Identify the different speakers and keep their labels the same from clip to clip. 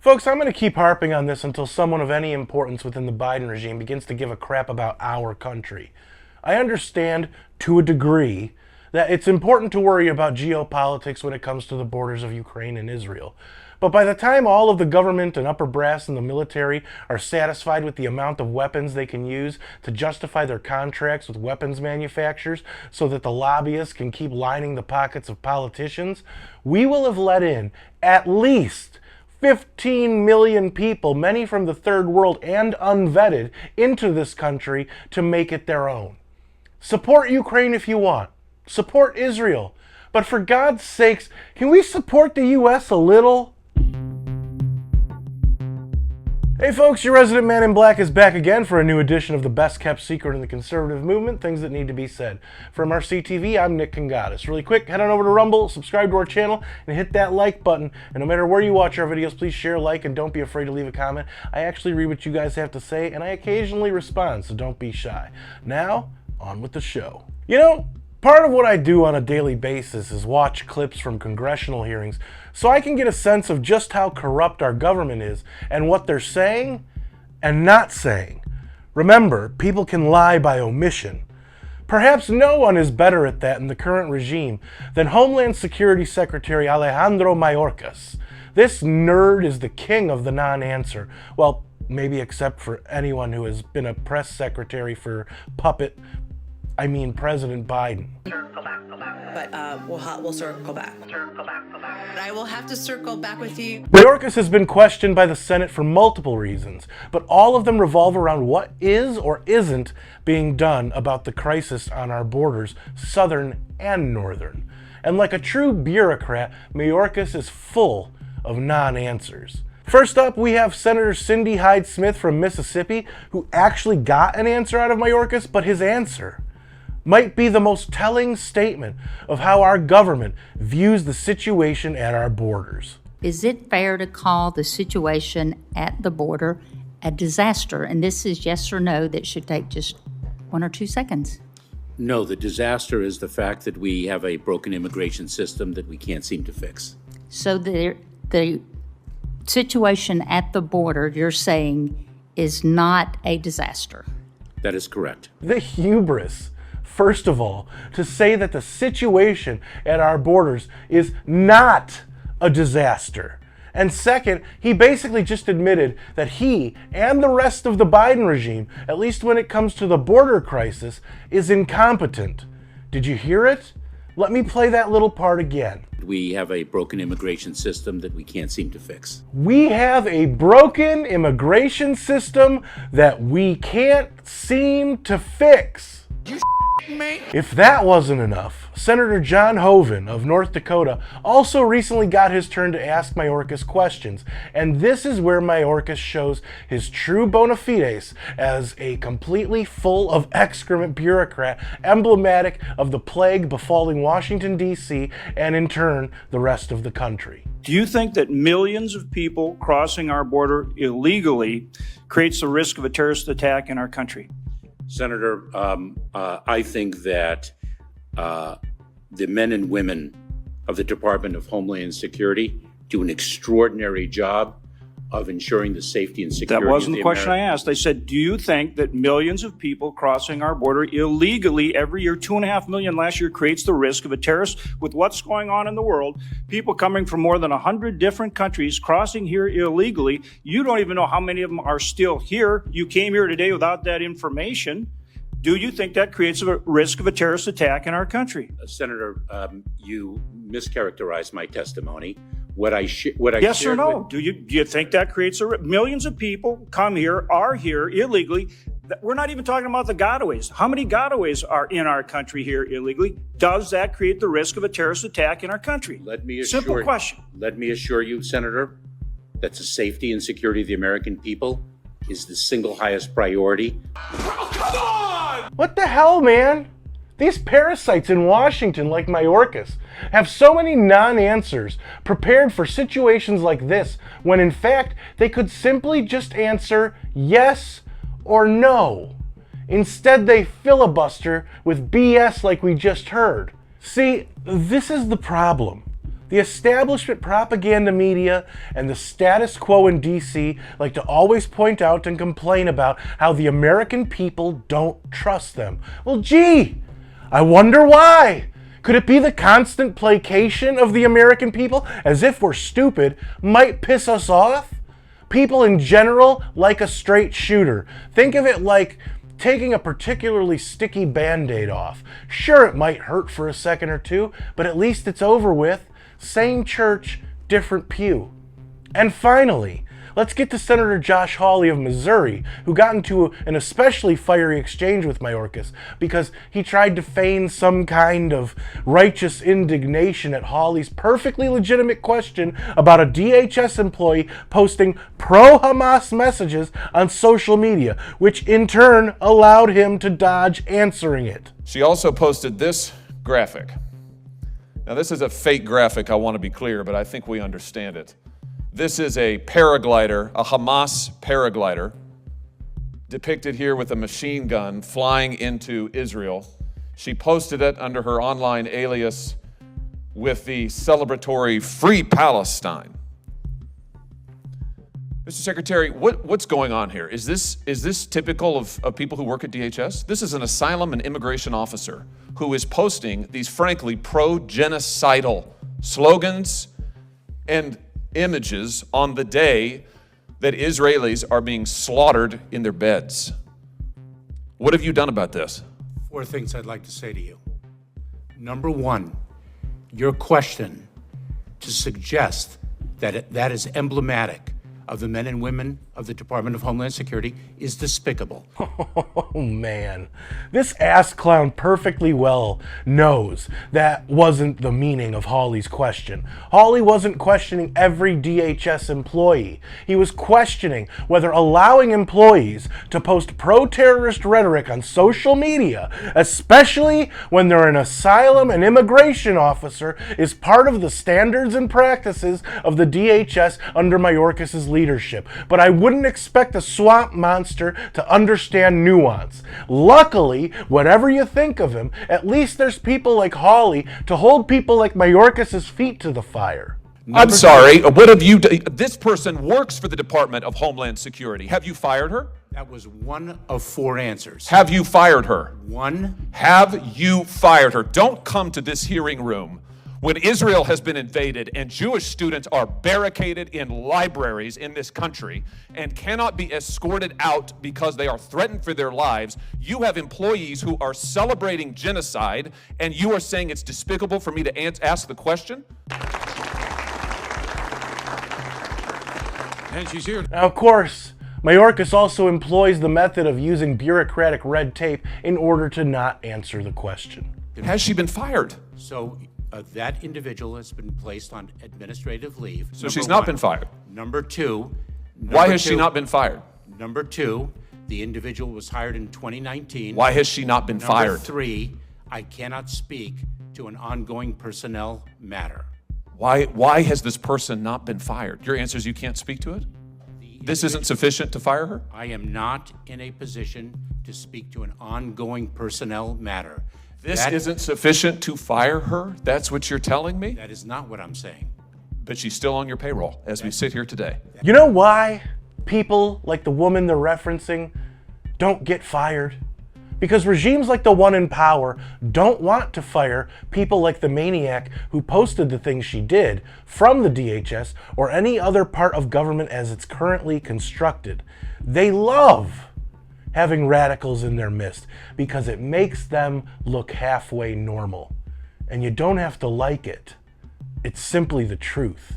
Speaker 1: Folks, I'm going to keep harping on this until someone of any importance within the Biden regime begins to give a crap about our country. I understand, to a degree, that it's important to worry about geopolitics when it comes to the borders of Ukraine and Israel. But by the time all of the government and upper brass in the military are satisfied with the amount of weapons they can use to justify their contracts with weapons manufacturers so that the lobbyists can keep lining the pockets of politicians, we will have let in at least 15 million people, many from the third world and unvetted, into this country to make it their own. Support Ukraine if you want. Support Israel. But for God's sakes, can we support the U.S. a little? Hey folks, your resident man in black is back again for a new edition of the best kept secret in the conservative movement, things that need to be said. For MRC-TV, I'm Nick Kangadis. Really quick, head on over to Rumble, subscribe to our channel, and hit that like button. And no matter where you watch our videos, please share, like, and don't be afraid to leave a comment. I actually read what you guys have to say, and I occasionally respond, so don't be shy. Now, on with the show. You know, part of what I do on a daily basis is watch clips from congressional hearings so I can get a sense of just how corrupt our government is and what they're saying and not saying. Remember, people can lie by omission. Perhaps no one is better at that in the current regime than Homeland Security Secretary Alejandro Mayorkas. This nerd is the king of the non-answer. Well, maybe except for anyone who has been a press secretary for President Biden.
Speaker 2: But we'll circle back. I will have to circle back with you.
Speaker 1: Mayorkas has been questioned by the Senate for multiple reasons, but all of them revolve around what is or isn't being done about the crisis on our borders, southern and northern. And like a true bureaucrat, Mayorkas is full of non-answers. First up, we have Senator Cindy Hyde Smith from Mississippi, who actually got an answer out of Mayorkas, but his answer might be the most telling statement of how our government views the situation at our borders.
Speaker 3: Is it fair to call the situation at the border a disaster? And this is yes or no that should take just 1 or 2 seconds.
Speaker 4: No, the disaster is the fact that we have a broken immigration system that we can't seem to fix.
Speaker 3: So the situation at the border, you're saying, is not a disaster?
Speaker 4: That is correct.
Speaker 1: The hubris, first of all, to say that the situation at our borders is not a disaster. And second, he basically just admitted that he and the rest of the Biden regime, at least when it comes to the border crisis, is incompetent. Did you hear it? Let me play that little part again.
Speaker 4: We have a broken immigration system that we can't seem to fix.
Speaker 1: We have a broken immigration system that we can't seem to fix. If that wasn't enough, Senator John Hovind of North Dakota also recently got his turn to ask Mayorkas questions, and this is where Mayorkas shows his true bona fides as a completely full of excrement bureaucrat, emblematic of the plague befalling Washington, D.C., and in turn, the rest of the country.
Speaker 5: Do you think that millions of people crossing our border illegally creates the risk of a terrorist attack in our country?
Speaker 4: Senator, I think that the men and women of the Department of Homeland Security do an extraordinary job of ensuring the safety and security.
Speaker 5: That wasn't the question I asked. I said, do you think that millions of people crossing our border illegally every year, 2.5 million last year, creates the risk of a terrorist? With what's going on in the world, people coming from more than 100 different countries crossing here illegally, you don't even know how many of them are still here. You came here today without that information. Do you think that creates a risk of a terrorist attack in our country?
Speaker 4: Senator, you mischaracterized my testimony.
Speaker 5: Yes or no? Do you think that creates millions of people are here illegally? We're not even talking about the gotaways. How many gotaways are in our country here illegally? Does that create the risk of a terrorist attack in our country? Simple question.
Speaker 4: Let me assure you, Senator, that the safety and security of the American people is the single highest priority.
Speaker 1: Oh, come on! What the hell, man? These parasites in Washington, like Mayorkas, have so many non-answers prepared for situations like this, when in fact they could simply just answer yes or no. Instead, they filibuster with BS like we just heard. See, this is the problem. The establishment propaganda media and the status quo in DC like to always point out and complain about how the American people don't trust them. Well, gee, I wonder why. Could it be the constant placation of the American people, as if we're stupid, might piss us off? People in general like a straight shooter. Think of it like taking a particularly sticky Band-Aid off. Sure, it might hurt for a second or two, but at least it's over with. Same church, different pew. And finally, let's get to Senator Josh Hawley of Missouri, who got into an especially fiery exchange with Mayorkas because he tried to feign some kind of righteous indignation at Hawley's perfectly legitimate question about a DHS employee posting pro-Hamas messages on social media, which in turn allowed him to dodge answering it.
Speaker 6: She also posted this graphic. Now, this is a fake graphic, I want to be clear, but I think we understand it. This is a paraglider, a Hamas paraglider, depicted here with a machine gun flying into Israel. She posted it under her online alias with the celebratory Free Palestine. Mr. Secretary, what's going on here? Is this typical of people who work at DHS? This is an asylum and immigration officer who is posting these frankly pro-genocidal slogans and images on the day that Israelis are being slaughtered in their beds. What have you done about this?
Speaker 7: 4 things I'd like to say to you. Number 1, your question to suggest that that is emblematic of the men and women of the Department of Homeland Security is despicable.
Speaker 1: Oh man, this ass clown perfectly well knows that wasn't the meaning of Hawley's question. Hawley wasn't questioning every DHS employee. He was questioning whether allowing employees to post pro-terrorist rhetoric on social media, especially when they're an asylum and immigration officer, is part of the standards and practices of the DHS under Mayorkas' leadership. But I wouldn't expect a swamp monster to understand nuance. Luckily, whatever you think of him, at least there's people like Hawley to hold people like Mayorkas' feet to the fire.
Speaker 6: I'm sorry, what have you done? This person works for the Department of Homeland Security. Have you fired her?
Speaker 7: That was 1 of 4 answers.
Speaker 6: Have you fired her?
Speaker 7: 1.
Speaker 6: Have you fired her? Don't come to this hearing room when Israel has been invaded and Jewish students are barricaded in libraries in this country and cannot be escorted out because they are threatened for their lives. You have employees who are celebrating genocide, and you are saying it's despicable for me to ask the question?
Speaker 7: And she's here.
Speaker 1: Now, of course, Mayorkas also employs the method of using bureaucratic red tape in order to not answer the question.
Speaker 6: Has she been fired?
Speaker 7: So that individual has been placed on administrative leave.
Speaker 6: So she's not been fired?
Speaker 7: Number 2.
Speaker 6: Why has she not been fired?
Speaker 7: Number 2, the individual was hired in 2019.
Speaker 6: Why has she not been fired?
Speaker 7: Number 3, I cannot speak to an ongoing personnel matter.
Speaker 6: Why has this person not been fired? Your answer is you can't speak to it? This isn't sufficient to fire her?
Speaker 7: I am not in a position to speak to an ongoing personnel matter.
Speaker 6: This isn't sufficient to fire her? That's what you're telling me?
Speaker 7: That is not what I'm saying.
Speaker 6: But she's still on your payroll as we sit here today.
Speaker 1: You know why people like the woman they're referencing don't get fired? Because regimes like the one in power don't want to fire people like the maniac who posted the things she did from the DHS or any other part of government as it's currently constructed. They love having radicals in their midst because it makes them look halfway normal. And you don't have to like it. It's simply the truth.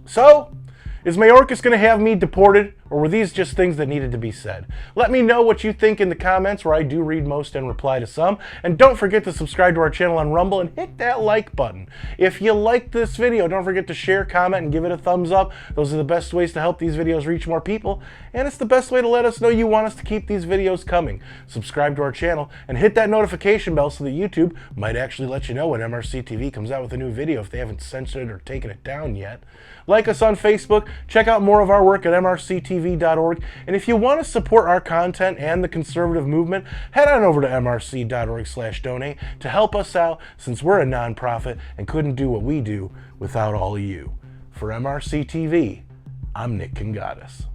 Speaker 1: So, is Mayorkas going to have me deported, or were these just things that needed to be said? Let me know what you think in the comments, where I do read most and reply to some. And don't forget to subscribe to our channel on Rumble and hit that like button. If you liked this video, don't forget to share, comment, and give it a thumbs up. Those are the best ways to help these videos reach more people. And it's the best way to let us know you want us to keep these videos coming. Subscribe to our channel and hit that notification bell so that YouTube might actually let you know when MRC-TV comes out with a new video if they haven't censored it or taken it down yet. Like us on Facebook. Check out more of our work at MRCTV. MRCTV.org. And if you want to support our content and the conservative movement, head on over to MRC.org/donate to help us out, since we're a nonprofit and couldn't do what we do without all of you. For MRC TV, I'm Nick Kangadis.